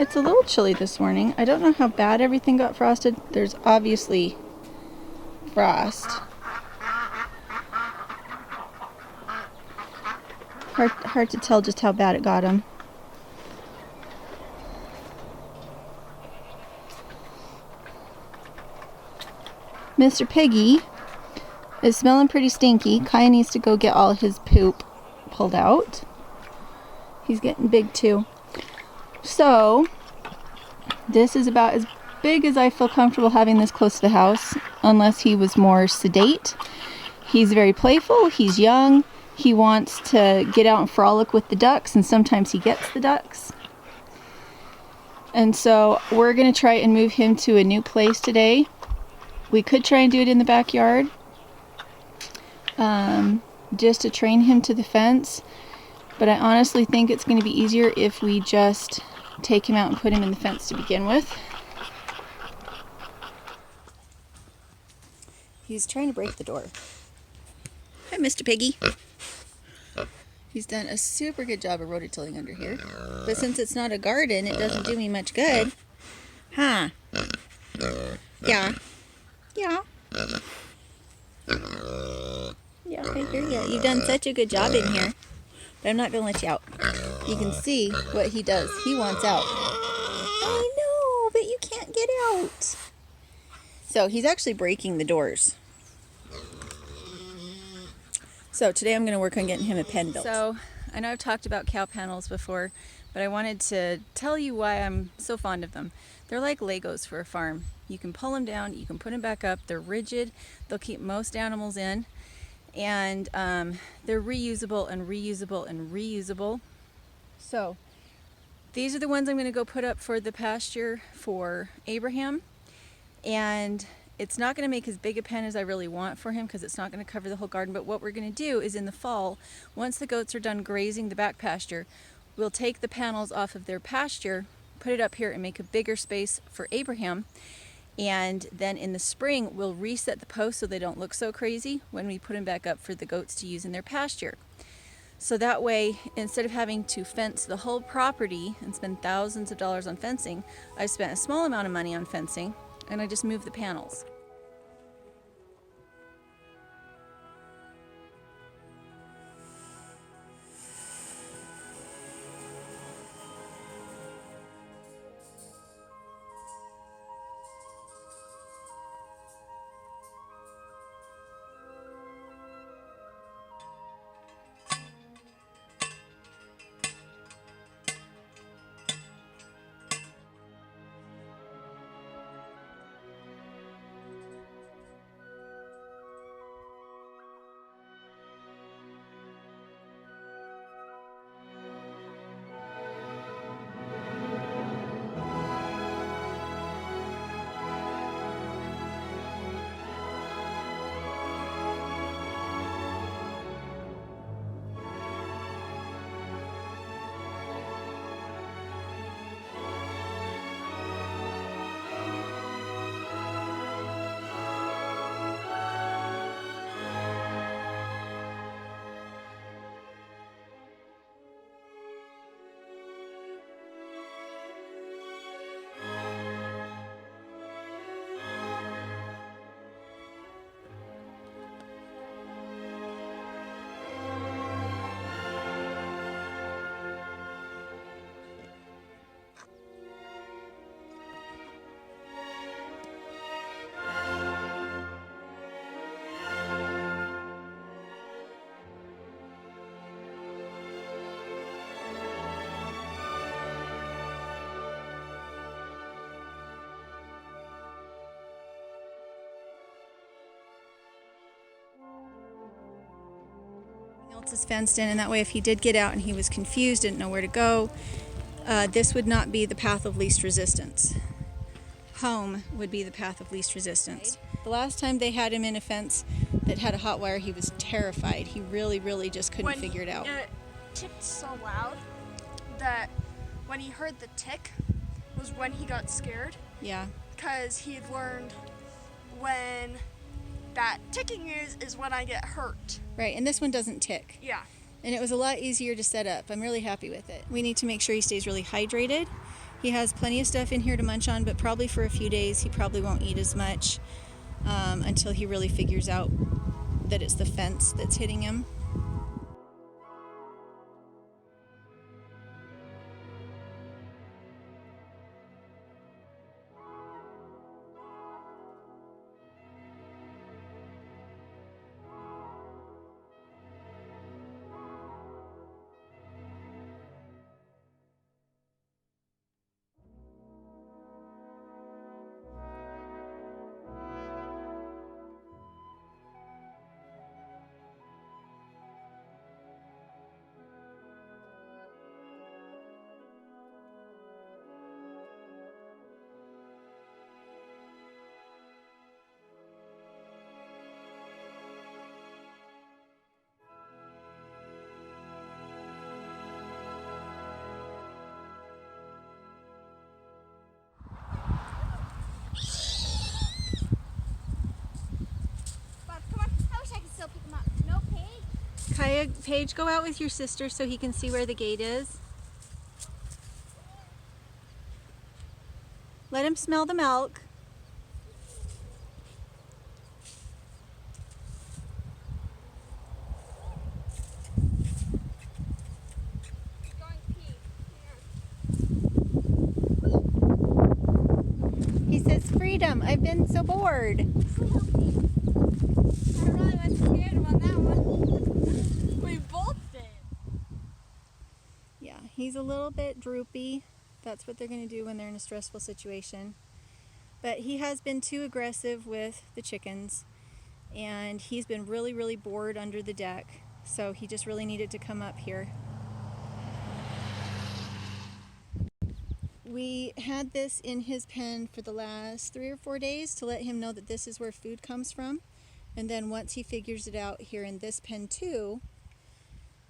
It's a little chilly this morning. I don't know how bad everything got frosted. There's obviously frost. Hard to tell just how bad it got him. Mr. Piggy is smelling pretty stinky. Kaya needs to go get all his poop pulled out. He's getting big too. So, this is about as big as I feel comfortable having this close to the house, unless he was more sedate. He's very playful, he's young, he wants to get out and frolic with the ducks, and sometimes he gets the ducks. And so, we're going to try and move him to a new place today. We could try and do it in the backyard, just to train him to the fence. But I honestly think it's going to be easier if we just take him out and put him in the fence to begin with. He's trying to break the door. Hi, Mr. Piggy. He's done a super good job of rototilling under here. But since it's not a garden, it doesn't do me much good. Huh? Yeah. Yeah. Yeah, I hear you. You've done such a good job in here. But I'm not going to let you out. You can see what he does. He wants out. I know, but you can't get out. So he's actually breaking the doors. So today I'm going to work on getting him a pen built. So I know I've talked about cow panels before, but I wanted to tell you why I'm so fond of them. They're like Legos for a farm. You can pull them down, you can put them back up. They're rigid. They'll keep most animals in. And they're reusable and reusable and reusable. So these are the ones I'm going to go put up for the pasture for Abraham. And it's not going to make as big a pen as I really want for him because it's not going to cover the whole garden. But what we're going to do is in the fall, once the goats are done grazing the back pasture, we'll take the panels off of their pasture, put it up here and make a bigger space for Abraham. And then in the spring, we'll reset the posts so they don't look so crazy when we put them back up for the goats to use in their pasture. So that way, instead of having to fence the whole property and spend thousands of dollars on fencing, I've spent a small amount of money on fencing, and I just move the panels. Else is fenced in, and that way if he did get out and he was confused, didn't know where to go, this would not be the path of least resistance. Home would be the path of least resistance. The last time they had him in a fence that had a hot wire, he was terrified. He really just couldn't figure it out. It ticked so loud that when he heard the tick was when he got scared. Yeah. Because he had learned when that ticking is when I get hurt. Right, and this one doesn't tick. Yeah. And it was a lot easier to set up. I'm really happy with it. We need to make sure he stays really hydrated. He has plenty of stuff in here to munch on, but probably for a few days he probably won't eat as much until he really figures out that it's the fence that's hitting him. Kaya, Paige, go out with your sister so he can see where the gate is. Let him smell the milk. He says, freedom, I've been so bored. I really was scared him on that one. We both did. Yeah, he's a little bit droopy. That's what they're going to do when they're in a stressful situation. But he has been too aggressive with the chickens, and he's been really, really bored under the deck. So he just really needed to come up here. We had this in his pen for the last 3 or 4 days to let him know that this is where food comes from. And then once he figures it out here in this pen too,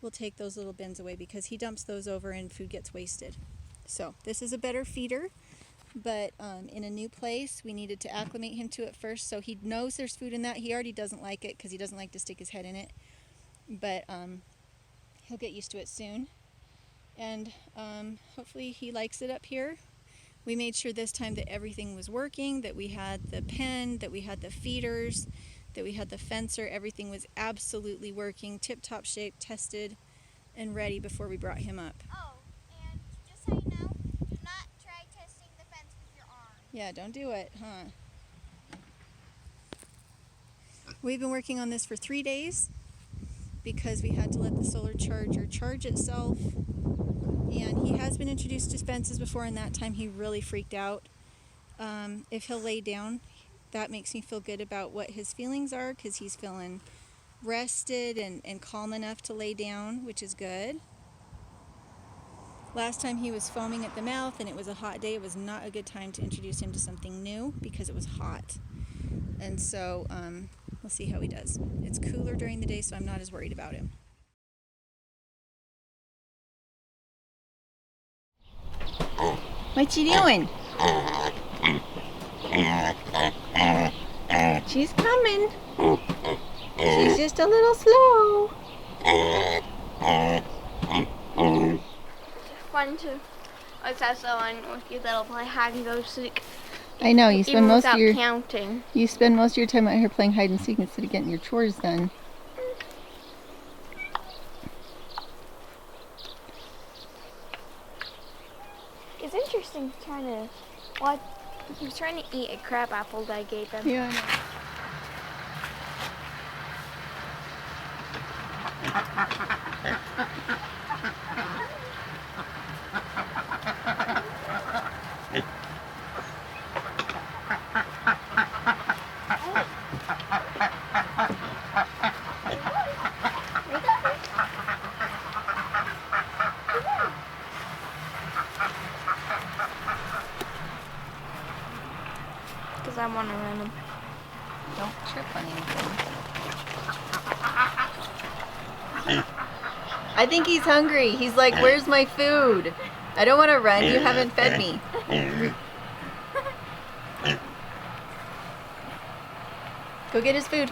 we'll take those little bins away because he dumps those over and food gets wasted. So this is a better feeder, but in a new place we needed to acclimate him to it first so he knows there's food in that. He already doesn't like it because he doesn't like to stick his head in it, but he'll get used to it soon. And hopefully he likes it up here. We made sure this time that everything was working, that we had the pen, that we had the feeders, that we had the fencer. Everything was absolutely working, tip-top shape, tested, and ready before we brought him up. Oh, and just so you know, do not try testing the fence with your arm. Yeah, don't do it, huh? We've been working on this for 3 days because we had to let the solar charger charge itself. And he has been introduced to fences before, and that time he really freaked out. If he'll lay down, that makes me feel good about what his feelings are because he's feeling rested and calm enough to lay down, which is good. Last time he was foaming at the mouth and it was a hot day. It was not a good time to introduce him to something new because it was hot. And so we'll see how he does. It's cooler during the day, so I'm not as worried about him. What you doing? She's coming. She's just a little slow. Fun to assess someone with you that'll play hide and go seek. I know, you spend Even most of without your counting. you spend most of your time out here playing hide and seek instead of getting your chores done. It's interesting trying to watch. He was trying to eat a crab apple that I gave him. Yeah, I know. Because I want to run him. Don't trip on anything. I think he's hungry. He's like, where's my food? I don't want to run. You haven't fed me. Go get his food.